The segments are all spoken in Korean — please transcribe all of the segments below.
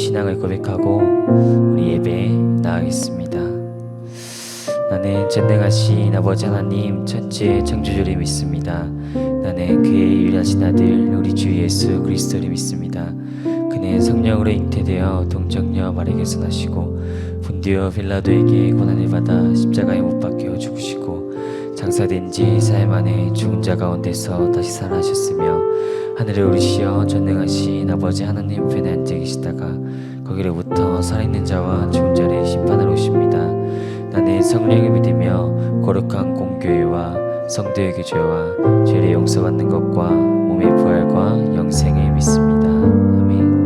신앙을 고백하고 우리 예배에 나가겠습니다. 나는 전능하신 아버지 하나님 천지의 창조주를 믿습니다. 나는 그의 유일하신 아들 우리 주 예수 그리스도를 믿습니다. 그는 성령으로 잉태되어 동정녀 마리아에게서 나시고 본디오 빌라도에게 고난을 받아 십자가에 못 박혀 죽으시고 장사된 지 4일 만에 죽은 자 가운데서 다시 살아나셨으며 하늘에 오르시어 전능하신 아버지 하나님 편에 앉아 계시다가 거기로부터 살아있는 자와 죽은 자를 심판하러 오십니다. 나는 성령을 믿으며 거룩한 공교회와 성도의 교제와 죄를 용서받는 것과 몸의 부활과 영생을 믿습니다. 아멘.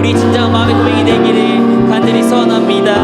우리 진정한 마음의 고백이 되기를 간절히 소원합니다.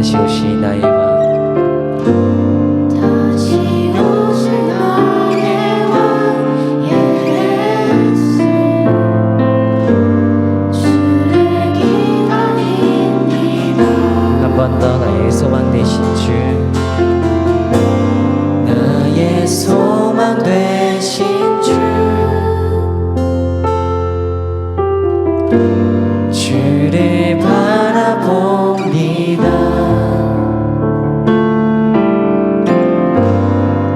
다시 오신 나의 왕 다시 오실 나의 왕 예수 주를 기다립니다. 한 번 더 나의 소망 되신 주 나의 소망 되신 주 주를 바라봅니다.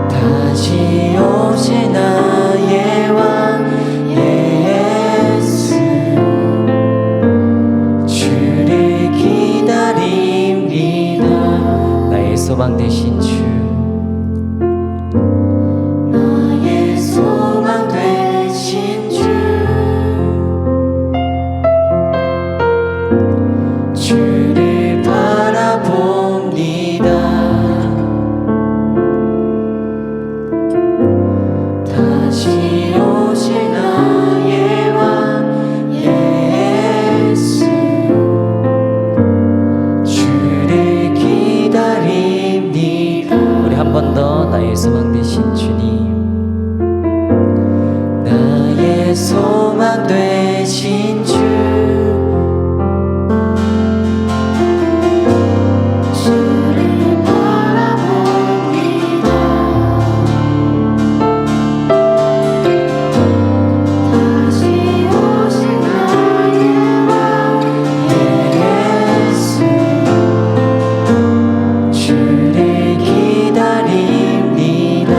다시 오실 나의 왕 예수 주를 기다립니다. 나의 소망 되신 주 나의 소망 되신 주 주를 바라봅니다. 다시 오실 나의 왕 예수 주를 기다립니다. 우리 한 번 더 나의 소망 되신 주님 나의 소망 되신 주 주를 바라봅니다. 다시 오실 나의 왕 예수 주를 기다립니다.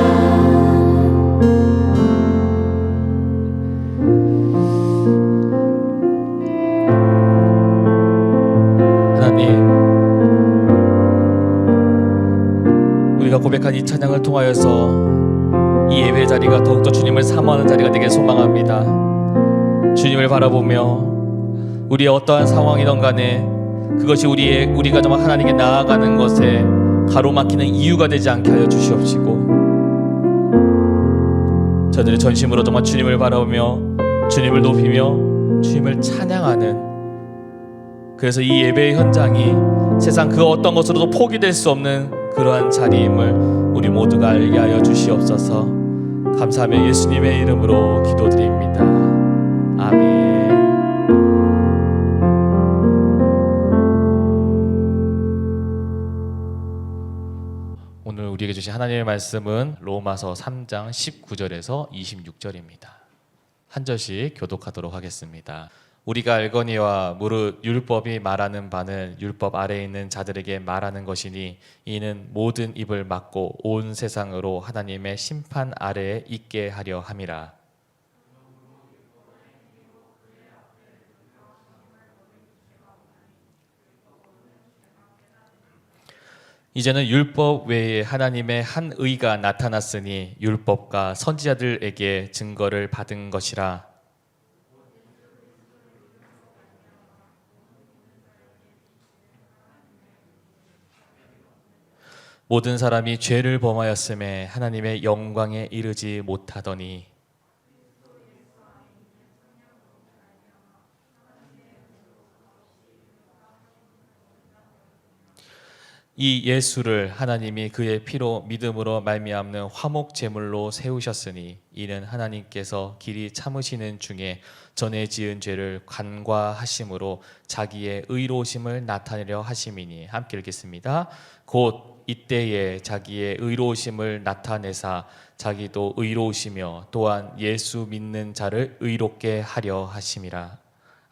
하나님, 우리가 고백한 이 찬양을 통하여서 이 예배 자리가 더욱더 주님을 사모하는 자리가 되길 소망합니다. 주님을 바라보며 우리의 어떠한 상황이든 간에 그것이 우리가 정말 하나님께 나아가는 것에 가로막히는 이유가 되지 않게 하여 주시옵시고, 저들의 전심으로 정말 주님을 바라보며 주님을 높이며 주님을 찬양하는, 그래서 이 예배의 현장이 세상 그 어떤 것으로도 포기될 수 없는 그러한 자리임을 우리 모두가 알게 하여 주시옵소서. 감사하며 예수님의 이름으로 기도드립니다. 아멘. 오늘 우리에게 주신 하나님의 말씀은 로마서 3장 19절에서 26절입니다. 한 절씩 교독하도록 하겠습니다. 우리가 알거니와 무릇 율법이 말하는 바는 율법 아래에 있는 자들에게 말하는 것이니 이는 모든 입을 막고 온 세상으로 하나님의 심판 아래에 있게 하려 함이라. 이제는 율법 외에 하나님의 한 의가 나타났으니 율법과 선지자들에게 증거를 받은 것이라. 모든 사람이 죄를 범하였음에 하나님의 영광에 이르지 못하더니 이 예수를 하나님이 그의 피로 믿음으로 말미암는 화목 제물로 세우셨으니 이는 하나님께서 길이 참으시는 중에 전에 지은 죄를 간과하심으로 자기의 의로우심을 나타내려 하심이니. 함께 읽겠습니다. 곧 이때에 자기의 의로우심을 나타내사 자기도 의로우시며 또한 예수 믿는 자를 의롭게 하려 하심이라.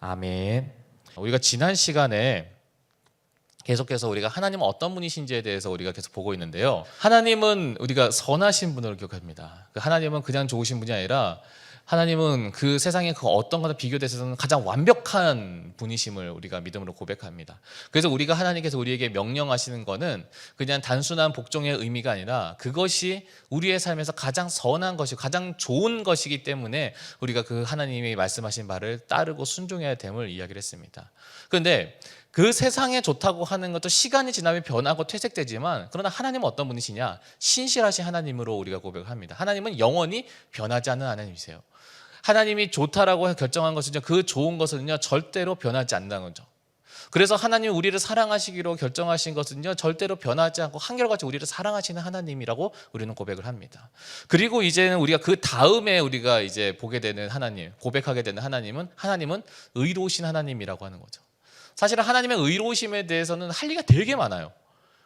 아멘. 우리가 지난 시간에 계속해서 우리가 하나님은 어떤 분이신지에 대해서 우리가 계속 보고 있는데요. 하나님은 우리가 선하신 분으로 기억합니다. 하나님은 그냥 좋으신 분이 아니라 하나님은 그 세상의 그 어떤 것과 비교돼서는 가장 완벽한 분이심을 우리가 믿음으로 고백합니다. 그래서 우리가 하나님께서 우리에게 명령하시는 것은 그냥 단순한 복종의 의미가 아니라 그것이 우리의 삶에서 가장 선한 것이고 가장 좋은 것이기 때문에 우리가 그 하나님이 말씀하신 말을 따르고 순종해야 됨을 이야기를 했습니다. 그런데 그 세상에 좋다고 하는 것도 시간이 지나면 변하고 퇴색되지만, 그러나 하나님은 어떤 분이시냐? 신실하신 하나님으로 우리가 고백을 합니다. 하나님은 영원히 변하지 않는 하나님이세요. 하나님이 좋다라고 결정한 것은요, 그 좋은 것은요 절대로 변하지 않는다는 거죠. 그래서 하나님이 우리를 사랑하시기로 결정하신 것은요, 절대로 변하지 않고 한결같이 우리를 사랑하시는 하나님이라고 우리는 고백을 합니다. 그리고 이제는 우리가 그 다음에 우리가 이제 보게 되는 하나님, 고백하게 되는 하나님은 의로우신 하나님이라고 하는 거죠. 사실은 하나님의 의로우심에 대해서는 할 얘기가 되게 많아요.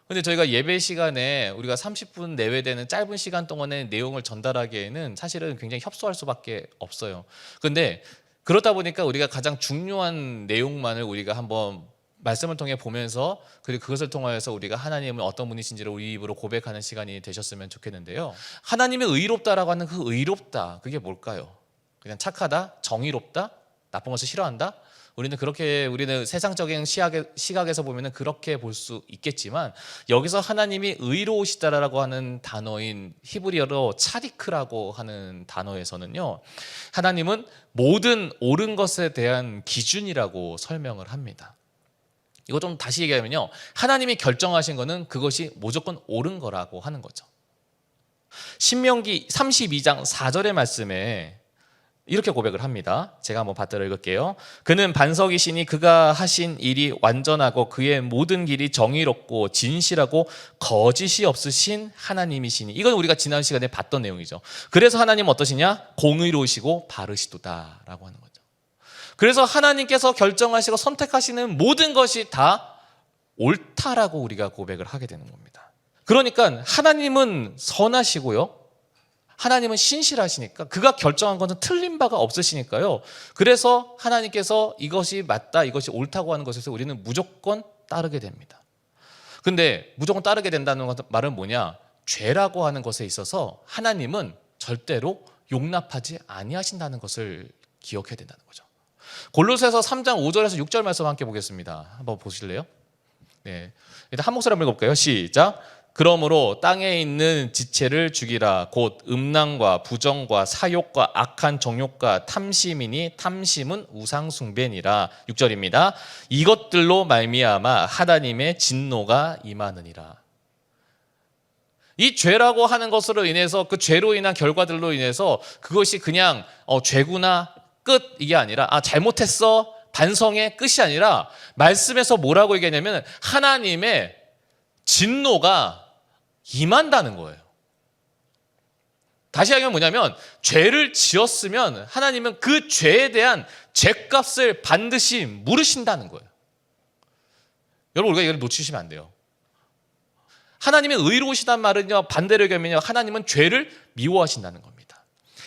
근데 저희가 예배 시간에 우리가 30분 내외 되는 짧은 시간 동안의 내용을 전달하기에는 사실은 굉장히 협소할 수밖에 없어요. 근데 그렇다 보니까 우리가 가장 중요한 내용만을 우리가 한번 말씀을 통해 보면서, 그리고 그것을 통하여서 우리가 하나님은 어떤 분이신지를 우리 입으로 고백하는 시간이 되셨으면 좋겠는데요. 하나님의 의롭다라고 하는 그 의롭다, 그게 뭘까요? 그냥 착하다, 정의롭다, 나쁜 것을 싫어한다. 우리는 세상적인 시각에서 보면은 그렇게 볼 수 있겠지만, 여기서 하나님이 의로우시다라고 하는 단어인 히브리어로 차리크라고 하는 단어에서는요, 하나님은 모든 옳은 것에 대한 기준이라고 설명을 합니다. 이거 좀 다시 얘기하면요, 하나님이 결정하신 거는 그것이 무조건 옳은 거라고 하는 거죠. 신명기 32장 4절의 말씀에 이렇게 고백을 합니다. 제가 한번 받들어 읽을게요. 그는 반석이시니 그가 하신 일이 완전하고 그의 모든 길이 정의롭고 진실하고 거짓이 없으신 하나님이시니. 이건 우리가 지난 시간에 봤던 내용이죠. 그래서 하나님은 어떠시냐? 공의로우시고 바르시도다라고 하는 거죠. 그래서 하나님께서 결정하시고 선택하시는 모든 것이 다 옳다라고 우리가 고백을 하게 되는 겁니다. 그러니까 하나님은 선하시고요, 하나님은 신실하시니까, 그가 결정한 것은 틀린 바가 없으시니까요. 그래서 하나님께서 이것이 맞다, 이것이 옳다고 하는 것에서 우리는 무조건 따르게 됩니다. 근데 무조건 따르게 된다는 말은 뭐냐? 죄라고 하는 것에 있어서 하나님은 절대로 용납하지 아니하신다는 것을 기억해야 된다는 거죠. 골로새서 3장 5절에서 6절 말씀 함께 보겠습니다. 한번 보실래요? 네, 일단 한 목소리 한번 읽어볼까요? 시작. 그러므로 땅에 있는 지체를 죽이라. 곧 음란과 부정과 사욕과 악한 정욕과 탐심이니 탐심은 우상 숭배니라. 6절입니다. 이것들로 말미암아 하나님의 진노가 임하느니라. 이 죄라고 하는 것으로 인해서, 그 죄로 인한 결과들로 인해서 그것이 그냥 죄구나 끝, 이게 아니라 잘못했어 반성의 끝이 아니라, 말씀에서 뭐라고 얘기하냐면 하나님의 진노가 임한다는 거예요. 다시 얘기하면 뭐냐면, 죄를 지었으면 하나님은 그 죄에 대한 죄값을 반드시 물으신다는 거예요. 여러분, 우리가 이걸 놓치시면 안 돼요. 하나님의 의로우시단 말은요, 반대로 얘기하면요, 하나님은 죄를 미워하신다는 겁니다.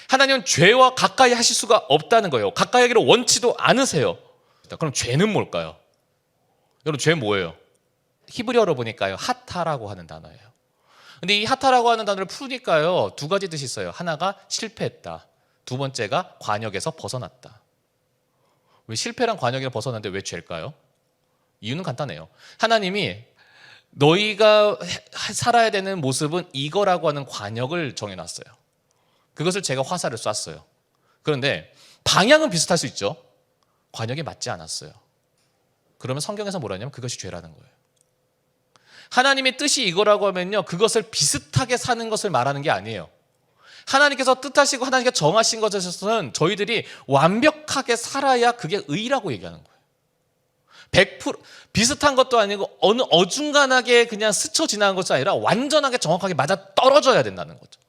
하나님은 죄와 가까이 하실 수가 없다는 거예요. 가까이 하기를 원치도 않으세요. 그럼 죄는 뭘까요? 여러분, 죄는 뭐예요? 히브리어로 보니까요, 하타라고 하는 단어예요. 근데 이 하타라고 하는 단어를 푸니까요, 두 가지 뜻이 있어요. 하나가 실패했다, 두 번째가 관역에서 벗어났다. 왜 실패랑 관역에서 벗어났는데 왜 죄일까요? 이유는 간단해요. 하나님이 너희가 살아야 되는 모습은 이거라고 하는 관역을 정해놨어요. 그것을 제가 화살을 쐈어요. 그런데 방향은 비슷할 수 있죠. 관역에 맞지 않았어요. 그러면 성경에서 뭐라 하냐면 그것이 죄라는 거예요. 하나님의 뜻이 이거라고 하면요, 그것을 비슷하게 사는 것을 말하는 게 아니에요. 하나님께서 뜻하시고 하나님께서 정하신 것에서는 저희들이 완벽하게 살아야 그게 의라고 얘기하는 거예요. 100% 비슷한 것도 아니고 어느 어중간하게 그냥 스쳐 지나간 것이 아니라 완전하게 정확하게 맞아 떨어져야 된다는 거죠.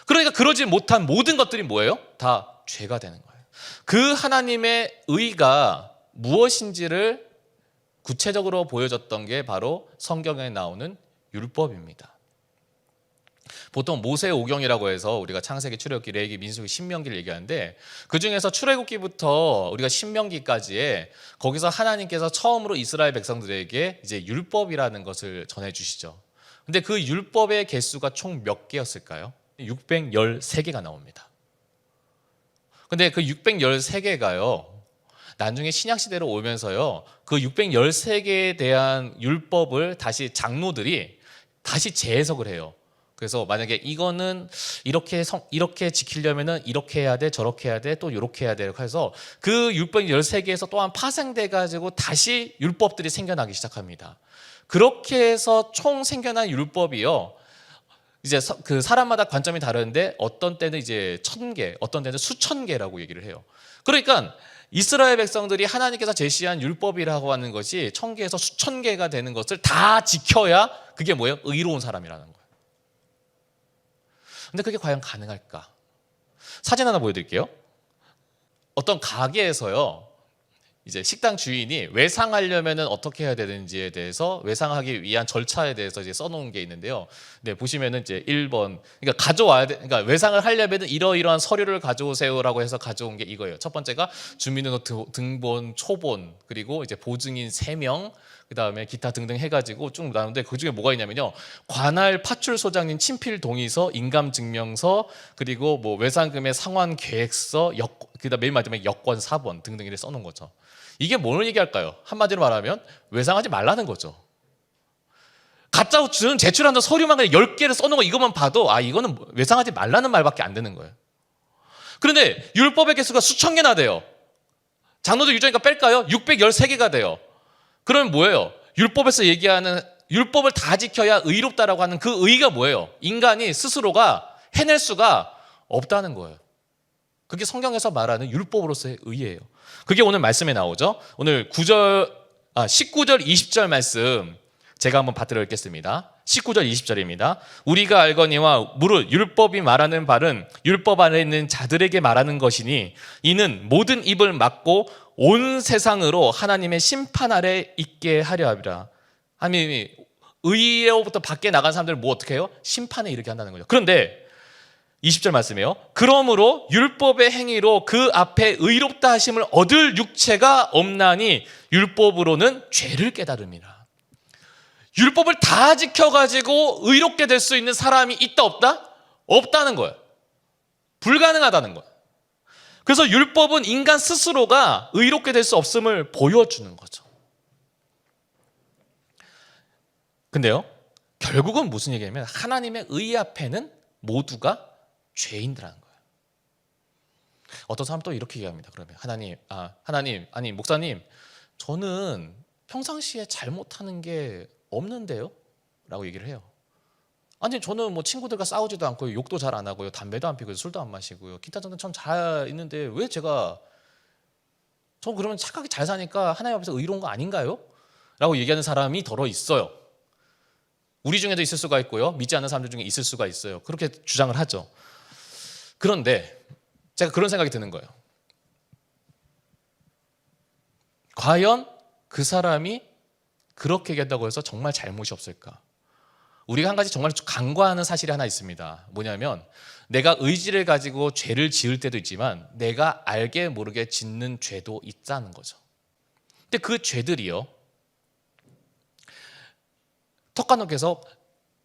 그러니까 그러지 못한 모든 것들이 뭐예요? 다 죄가 되는 거예요. 그 하나님의 의가 무엇인지를 구체적으로 보여줬던 게 바로 성경에 나오는 율법입니다. 보통 모세오경이라고 해서 우리가 창세기, 출애굽기, 레위기, 민수기, 신명기를 얘기하는데, 그중에서 출애굽기부터 우리가 신명기까지에 거기서 하나님께서 처음으로 이스라엘 백성들에게 이제 율법이라는 것을 전해주시죠. 근데 그 율법의 개수가 총 몇 개였을까요? 613개가 나옵니다. 근데 그 613개가요, 나중에 신약시대로 오면서요, 그 613개에 대한 율법을 다시 장로들이 다시 재해석을 해요. 그래서 만약에 이거는 이렇게 지키려면은 이렇게 해야 돼, 저렇게 해야 돼, 또 이렇게 해야 돼, 이렇게 해서 그 613개에서 또한 파생돼 가지고 다시 율법들이 생겨나기 시작합니다. 그렇게 해서 총 생겨난 율법이요, 이제 그 사람마다 관점이 다른데 어떤 때는 이제 1000개, 어떤 때는 수천 개라고 얘기를 해요. 그러니까 이스라엘 백성들이 하나님께서 제시한 율법이라고 하는 것이 1000개에서 수천 개가 되는 것을 다 지켜야 그게 뭐예요? 의로운 사람이라는 거예요. 근데 그게 과연 가능할까? 사진 하나 보여드릴게요. 어떤 가게에서요, 이제 식당 주인이 외상하려면 어떻게 해야 되는지에 대해서, 외상하기 위한 절차에 대해서 이제 써놓은 게 있는데요. 네, 보시면은 이제 1번, 그러니까 가져와야 돼, 그러니까 외상을 하려면 이러이러한 서류를 가져오세요라고 해서 가져온 게 이거예요. 첫 번째가 주민등록 등본, 초본, 그리고 이제 보증인 3명, 그 다음에 기타 등등 해가지고 쭉 나오는데 그 중에 뭐가 있냐면요, 관할 파출소장님 친필 동의서, 인감증명서, 그리고 뭐 외상금의 상환 계획서, 그다음 맨 마지막에 여권 4번 등등 이렇게 써놓은 거죠. 이게 뭘 얘기할까요? 한마디로 말하면 외상하지 말라는 거죠. 가짜 제출한다 서류만 그냥 10개를 써놓은 거 이것만 봐도 이거는 외상하지 말라는 말밖에 안 되는 거예요. 그런데 율법의 개수가 수천 개나 돼요. 장로들 유전이니까 뺄까요? 613개가 돼요. 그러면 뭐예요? 율법에서 얘기하는 율법을 다 지켜야 의롭다라고 하는 그 의가 뭐예요? 인간이 스스로가 해낼 수가 없다는 거예요. 그게 성경에서 말하는 율법으로서의 의예요. 그게 오늘 말씀에 나오죠. 오늘 19절 20절 말씀 제가 한번 받들어 읽겠습니다. 19절 20절입니다. 우리가 알거니와 무릇 율법이 말하는 바는 율법 안에 있는 자들에게 말하는 것이니 이는 모든 입을 막고 온 세상으로 하나님의 심판 아래 있게 하려 함이라. 하나님이 의로부터 밖에 나간 사람들을 뭐 어떻게 해요? 심판에 이르게 한다는 거죠. 그런데 20절 말씀이에요. 그러므로 율법의 행위로 그 앞에 의롭다 하심을 얻을 육체가 없나니 율법으로는 죄를 깨달음이라. 율법을 다 지켜가지고 의롭게 될 수 있는 사람이 있다 없다? 없다는 거예요. 불가능하다는 거예요. 그래서 율법은 인간 스스로가 의롭게 될 수 없음을 보여주는 거죠. 근데요, 결국은 무슨 얘기냐면 하나님의 의 앞에는 모두가 죄인들하는 거예요. 어떤 사람 또 이렇게 얘기합니다. 그러면 하나님, 아니 목사님, 저는 평상시에 잘못하는 게 없는데요? 라고 얘기를 해요. 아니 저는 뭐 친구들과 싸우지도 않고요, 욕도 잘 안 하고요, 담배도 안 피고요, 술도 안 마시고요, 기타 등등 참 잘 있는데 왜 저 그러면 착하게 잘 사니까 하나님 앞에서 의로운 거 아닌가요? 라고 얘기하는 사람이 더러 있어요. 우리 중에도 있을 수가 있고요, 믿지 않는 사람들 중에 있을 수가 있어요. 그렇게 주장을 하죠. 그런데 제가 그런 생각이 드는 거예요. 과연 그 사람이 그렇게 얘기한다고 해서 정말 잘못이 없을까? 우리가 한 가지 정말 간과하는 사실이 하나 있습니다. 뭐냐면 내가 의지를 가지고 죄를 지을 때도 있지만 내가 알게 모르게 짓는 죄도 있다는 거죠. 근데 그 죄들이요, 턱관님께서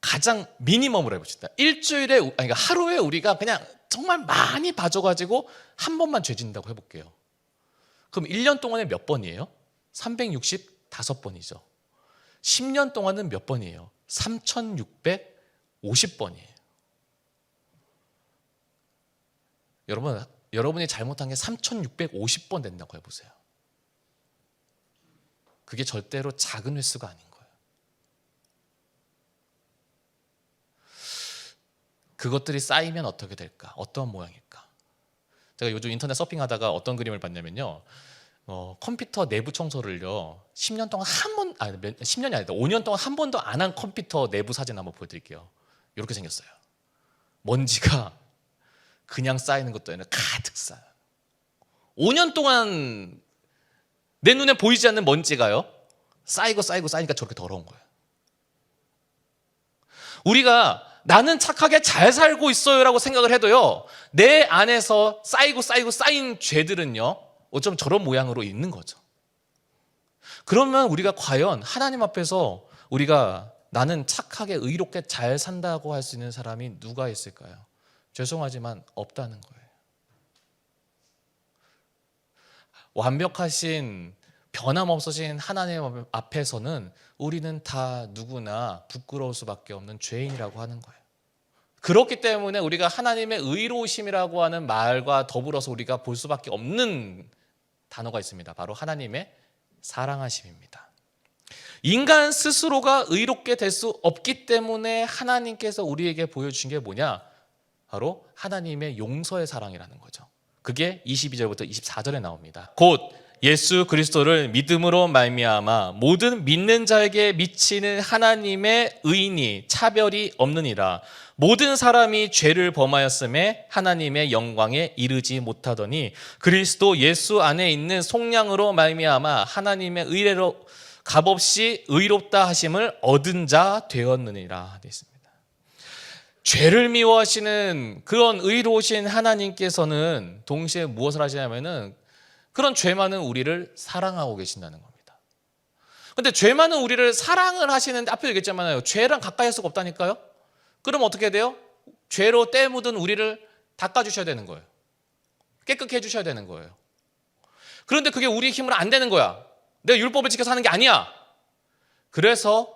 가장 미니멈으로 해봅시다. 그러니까 하루에 우리가 그냥 정말 많이 봐줘가지고 한 번만 죄 짓는다고 해볼게요. 그럼 1년 동안에 몇 번이에요? 365번이죠. 10년 동안은 몇 번이에요? 3650번이에요. 여러분이 잘못한 게 3650번 된다고 해보세요. 그게 절대로 작은 횟수가 아닌 거예요. 그것들이 쌓이면 어떻게 될까? 어떤 모양일까? 제가 요즘 인터넷 서핑하다가 어떤 그림을 봤냐면요, 컴퓨터 내부 청소를요 10년 동안 10년이 아니다, 5년 동안 한 번도 안 한 컴퓨터 내부 사진 한번 보여드릴게요. 이렇게 생겼어요. 먼지가 그냥 쌓이는 것도 아니라 가득 쌓여요. 5년 동안 내 눈에 보이지 않는 먼지가요 쌓이니까 저렇게 더러운 거예요. 우리가 나는 착하게 잘 살고 있어요 라고 생각을 해도요, 내 안에서 쌓인 죄들은요 어쩜 저런 모양으로 있는 거죠. 그러면 우리가 과연 하나님 앞에서 우리가 나는 착하게 의롭게 잘 산다고 할 수 있는 사람이 누가 있을까요? 죄송하지만 없다는 거예요. 완벽하신 변함없으신 하나님 앞에서는 우리는 다 누구나 부끄러울 수밖에 없는 죄인이라고 하는 거예요. 그렇기 때문에 우리가 하나님의 의로우심이라고 하는 말과 더불어서 우리가 볼 수밖에 없는 단어가 있습니다. 바로 하나님의 사랑하심입니다. 인간 스스로가 의롭게 될 수 없기 때문에 하나님께서 우리에게 보여주신 게 뭐냐? 바로 하나님의 용서의 사랑이라는 거죠. 그게 22절부터 24절에 나옵니다. 곧 예수 그리스도를 믿음으로 말미암아 모든 믿는 자에게 미치는 하나님의 의인이 차별이 없느니라. 모든 사람이 죄를 범하였음에 하나님의 영광에 이르지 못하더니 그리스도 예수 안에 있는 속량으로 말미암아 하나님의 의례로 값없이 의롭다 하심을 얻은 자 되었느니라 되어 있습니다. 죄를 미워하시는 그런 의로우신 하나님께서는 동시에 무엇을 하시냐면은 그런 죄 많은 우리를 사랑하고 계신다는 겁니다. 근데 죄 많은 우리를 사랑을 하시는데 앞에 얘기했잖아요. 죄랑 가까이 할 수가 없다니까요. 그럼 어떻게 돼요? 죄로 때 묻은 우리를 닦아주셔야 되는 거예요. 깨끗게 해주셔야 되는 거예요. 그런데 그게 우리 힘으로 안 되는 거야. 내가 율법을 지켜서 하는 게 아니야. 그래서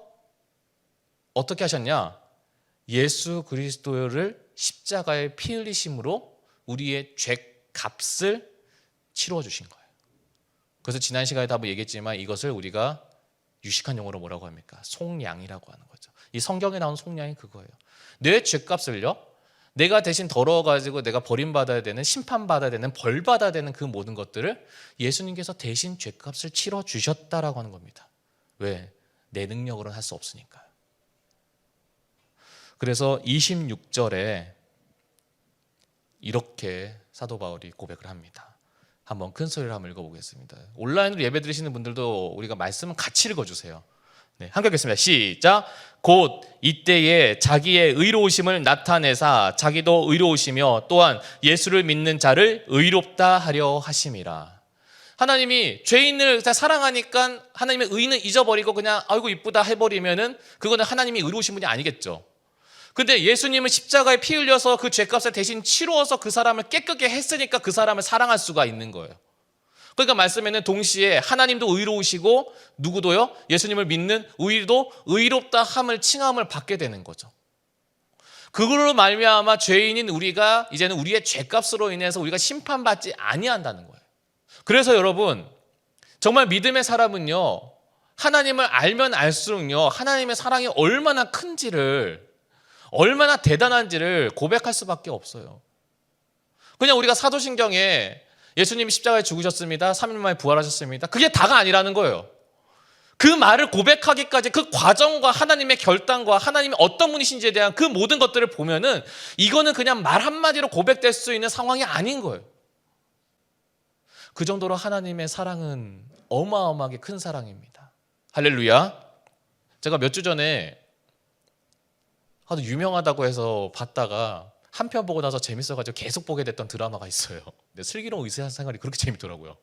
어떻게 하셨냐? 예수 그리스도를 십자가에 피 흘리심으로 우리의 죄 값을 치루어 주신 거예요. 그래서 지난 시간에 다 얘기했지만 이것을 우리가 유식한 용어로 뭐라고 합니까? 속량이라고 하는 거죠. 이 성경에 나온 속량이 그거예요. 내 죄값을요, 내가 대신 더러워가지고 내가 버림받아야 되는, 심판받아야 되는, 벌받아야 되는 그 모든 것들을 예수님께서 대신 죄값을 치러 주셨다라고 하는 겁니다. 왜? 내 능력으로는 할 수 없으니까요. 그래서 26절에 이렇게 사도 바울이 고백을 합니다. 한번 큰 소리로 한번 읽어보겠습니다. 온라인으로 예배 드리시는 분들도 우리가 말씀은 같이 읽어주세요. 네, 함께 읽겠습니다. 시작. 곧 이때에 자기의 의로우심을 나타내사 자기도 의로우시며 또한 예수를 믿는 자를 의롭다 하려 하심이라. 하나님이 죄인을 사랑하니까 하나님의 의는 잊어버리고 그냥 아이고 이쁘다 해버리면은 그거는 하나님이 의로우신 분이 아니겠죠. 근데 예수님은 십자가에 피 흘려서 그 죄값을 대신 치루어서 그 사람을 깨끗게 했으니까 그 사람을 사랑할 수가 있는 거예요. 그러니까 말씀에는 동시에 하나님도 의로우시고 누구도요? 예수님을 믿는 우리도 의롭다 함을 칭함을 받게 되는 거죠. 그걸로 말미암아 죄인인 우리가 이제는 우리의 죄값으로 인해서 우리가 심판받지 아니한다는 거예요. 그래서 여러분 정말 믿음의 사람은요, 하나님을 알면 알수록요, 하나님의 사랑이 얼마나 큰지를, 얼마나 대단한지를 고백할 수밖에 없어요. 그냥 우리가 사도신경에 예수님이 십자가에 죽으셨습니다, 3일 만에 부활하셨습니다, 그게 다가 아니라는 거예요. 그 말을 고백하기까지 그 과정과 하나님의 결단과 하나님이 어떤 분이신지에 대한 그 모든 것들을 보면은 이거는 그냥 말 한마디로 고백될 수 있는 상황이 아닌 거예요. 그 정도로 하나님의 사랑은 어마어마하게 큰 사랑입니다. 할렐루야. 제가 몇 주 전에 하도 유명하다고 해서 봤다가 한 편 보고 나서 재밌어가지고 계속 보게 됐던 드라마가 있어요. 슬기로운 의사생활이 그렇게 재밌더라고요.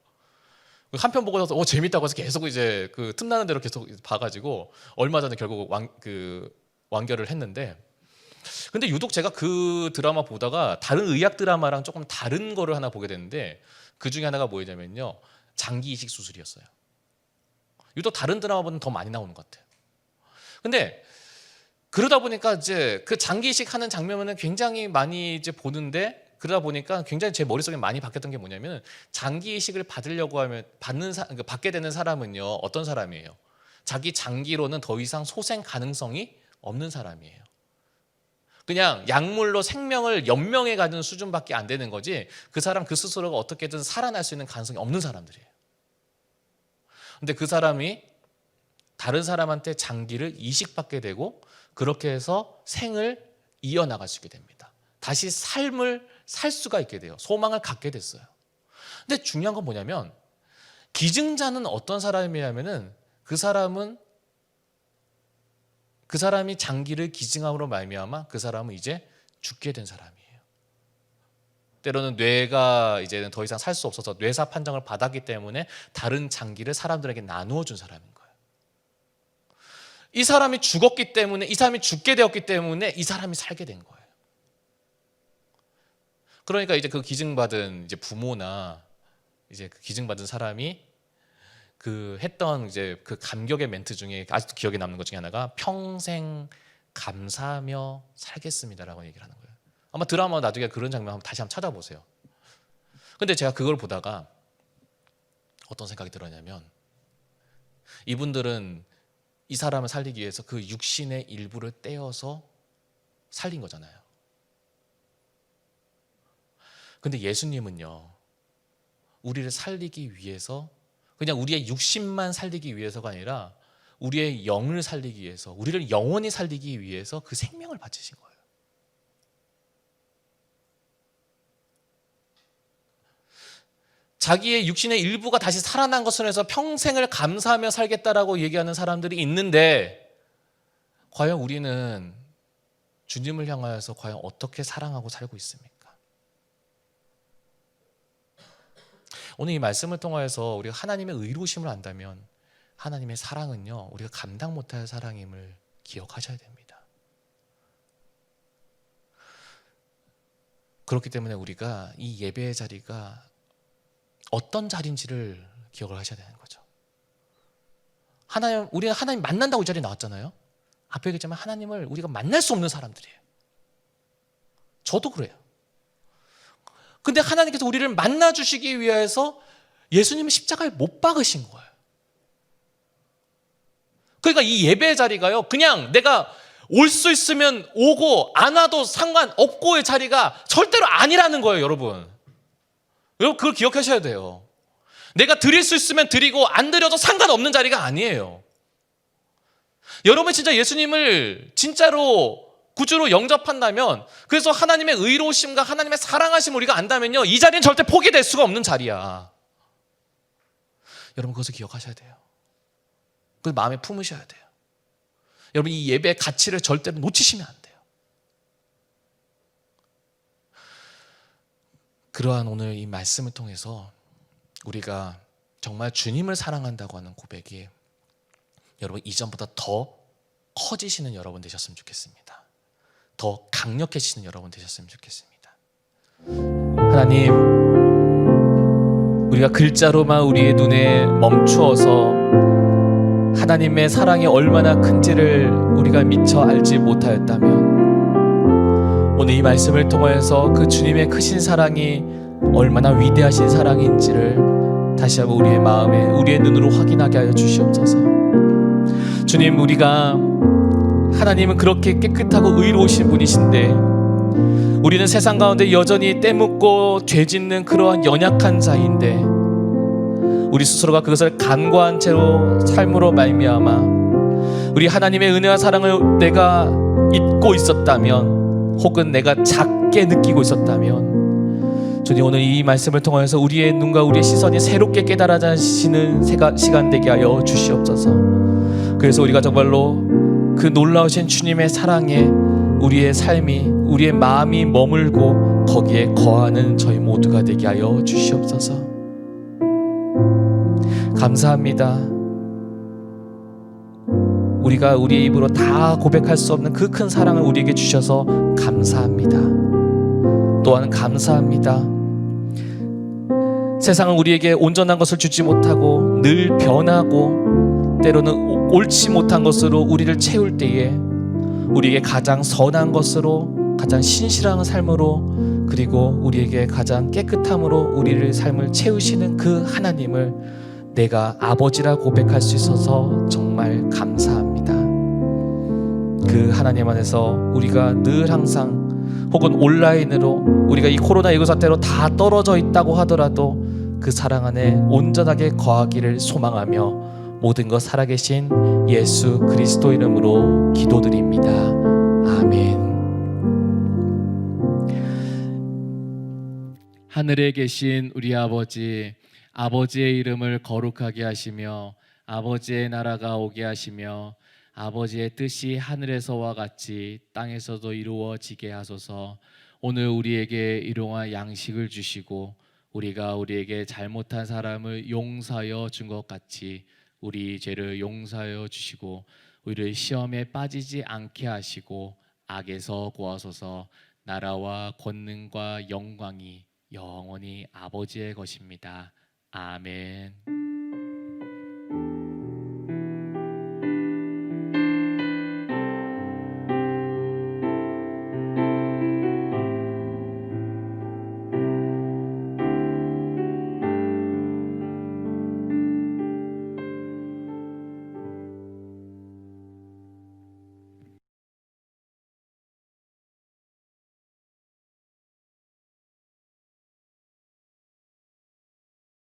한 편 보고 나서 재밌다고 해서 계속 이제 그 틈나는 대로 계속 봐가지고 얼마 전에 결국 완결을 했는데, 근데 유독 제가 그 드라마 보다가 다른 의학 드라마랑 조금 다른 거를 하나 보게 됐는데, 그 중에 하나가 뭐냐면요, 장기 이식 수술이었어요. 유독 다른 드라마보다는 더 많이 나오는 것 같아요. 근데 그러다 보니까 이제 그 장기 이식 하는 장면은 굉장히 많이 이제 보는데, 그러다 보니까 굉장히 제 머릿속에 많이 바뀌었던 게 뭐냐면, 장기 이식을 받으려고 하면 받게 되는 사람은요, 어떤 사람이에요? 자기 장기로는 더 이상 소생 가능성이 없는 사람이에요. 그냥 약물로 생명을 연명해 가는 수준밖에 안 되는 거지, 그 사람 그 스스로가 어떻게든 살아날 수 있는 가능성이 없는 사람들이에요. 근데 그 사람이 다른 사람한테 장기를 이식받게 되고, 그렇게 해서 생을 이어나갈 수 있게 됩니다. 다시 삶을 살 수가 있게 돼요. 소망을 갖게 됐어요. 근데 중요한 건 뭐냐면, 기증자는 어떤 사람이냐면은 그 사람이 장기를 기증함으로 말미암아 그 사람은 이제 죽게 된 사람이에요. 때로는 뇌가 이제는 더 이상 살 수 없어서 뇌사 판정을 받았기 때문에 다른 장기를 사람들에게 나누어 준 사람인 거예요. 이 사람이 죽었기 때문에, 이 사람이 죽게 되었기 때문에 이 사람이 살게 된 거예요. 그러니까 이제 그 기증받은 이제 부모나 이제 그 기증받은 사람이 그 했던 이제 그 감격의 멘트 중에 아직도 기억에 남는 것 중에 하나가 평생 감사하며 살겠습니다라고 얘기를 하는 거예요. 아마 드라마 나중에 그런 장면 다시 한번 찾아보세요. 근데 제가 그걸 보다가 어떤 생각이 들었냐면, 이분들은 이 사람을 살리기 위해서 그 육신의 일부를 떼어서 살린 거잖아요. 근데 예수님은요, 우리를 살리기 위해서, 그냥 우리의 육신만 살리기 위해서가 아니라 우리의 영을 살리기 위해서, 우리를 영원히 살리기 위해서 그 생명을 바치신 거예요. 자기의 육신의 일부가 다시 살아난 것으로 해서 평생을 감사하며 살겠다라고 얘기하는 사람들이 있는데, 과연 우리는 주님을 향하여서 과연 어떻게 사랑하고 살고 있습니까? 오늘 이 말씀을 통하여서 우리가 하나님의 의로우심을 안다면 하나님의 사랑은요, 우리가 감당 못할 사랑임을 기억하셔야 됩니다. 그렇기 때문에 우리가 이 예배의 자리가 어떤 자리인지를 기억을 하셔야 되는 거죠. 우리가 하나님 만난다고 이 자리에 나왔잖아요. 앞에 얘기했지만 하나님을 우리가 만날 수 없는 사람들이에요. 저도 그래요. 근데 하나님께서 우리를 만나주시기 위해서 예수님은 십자가에 못 박으신 거예요. 그러니까 이 예배의 자리가요, 그냥 내가 올 수 있으면 오고 안 와도 상관없고의 자리가 절대로 아니라는 거예요, 여러분. 여러분 그걸 기억하셔야 돼요. 내가 드릴 수 있으면 드리고 안 드려도 상관없는 자리가 아니에요. 여러분 진짜 예수님을 진짜로 구주로 영접한다면, 그래서 하나님의 의로우심과 하나님의 사랑하심을 우리가 안다면요, 이 자리는 절대 포기될 수가 없는 자리야. 여러분 그것을 기억하셔야 돼요. 그걸 마음에 품으셔야 돼요. 여러분 이 예배의 가치를 절대로 놓치시면 안 돼요. 그러한 오늘 이 말씀을 통해서 우리가 정말 주님을 사랑한다고 하는 고백이 여러분 이전보다 더 커지시는 여러분 되셨으면 좋겠습니다. 더 강력해지시는 여러분 되셨으면 좋겠습니다. 하나님, 우리가 글자로만 우리의 눈에 멈추어서 하나님의 사랑이 얼마나 큰지를 우리가 미처 알지 못하였다면, 오늘 이 말씀을 통하여서 그 주님의 크신 사랑이 얼마나 위대하신 사랑인지를 다시 한번 우리의 마음에, 우리의 눈으로 확인하게 하여 주시옵소서. 주님, 우리가 하나님은 그렇게 깨끗하고 의로우신 분이신데 우리는 세상 가운데 여전히 때묻고 죄짓는 그러한 연약한 자인데, 우리 스스로가 그것을 간과한 채로 삶으로 말미암아 우리 하나님의 은혜와 사랑을 내가 잊고 있었다면, 혹은 내가 작게 느끼고 있었다면, 주님 오늘 이 말씀을 통하여서 우리의 눈과 우리의 시선이 새롭게 깨달아지시는 시간 되게 하여 주시옵소서. 그래서 우리가 정말로 그 놀라우신 주님의 사랑에 우리의 삶이, 우리의 마음이 머물고 거기에 거하는 저희 모두가 되게 하여 주시옵소서. 감사합니다. 우리가 우리의 입으로 다 고백할 수 없는 그 큰 사랑을 우리에게 주셔서 감사합니다. 또한 감사합니다. 세상은 우리에게 온전한 것을 주지 못하고 늘 변하고 때로는 옳지 못한 것으로 우리를 채울 때에 우리에게 가장 선한 것으로, 가장 신실한 삶으로, 그리고 우리에게 가장 깨끗함으로 우리를 삶을 채우시는 그 하나님을 내가 아버지라 고백할 수 있어서 정말 감사합니다. 그 하나님 안에서 우리가 늘 항상, 혹은 온라인으로 우리가 이 코로나19 사태로 다 떨어져 있다고 하더라도 그 사랑 안에 온전하게 거하기를 소망하며 모든 것 살아계신 예수 그리스도 이름으로 기도드립니다. 아멘. 하늘에 계신 우리 아버지, 아버지의 이름을 거룩하게 하시며 아버지의 나라가 오게 하시며 아버지의 뜻이 하늘에서와 같이 땅에서도 이루어지게 하소서. 오늘 우리에게 일용할 양식을 주시고 우리가 우리에게 잘못한 사람을 용서하여 준 것 같이 우리 죄를 용서하여 주시고 우리를 시험에 빠지지 않게 하시고 악에서 구하소서. 나라와 권능과 영광이 영원히 아버지의 것입니다. 아멘.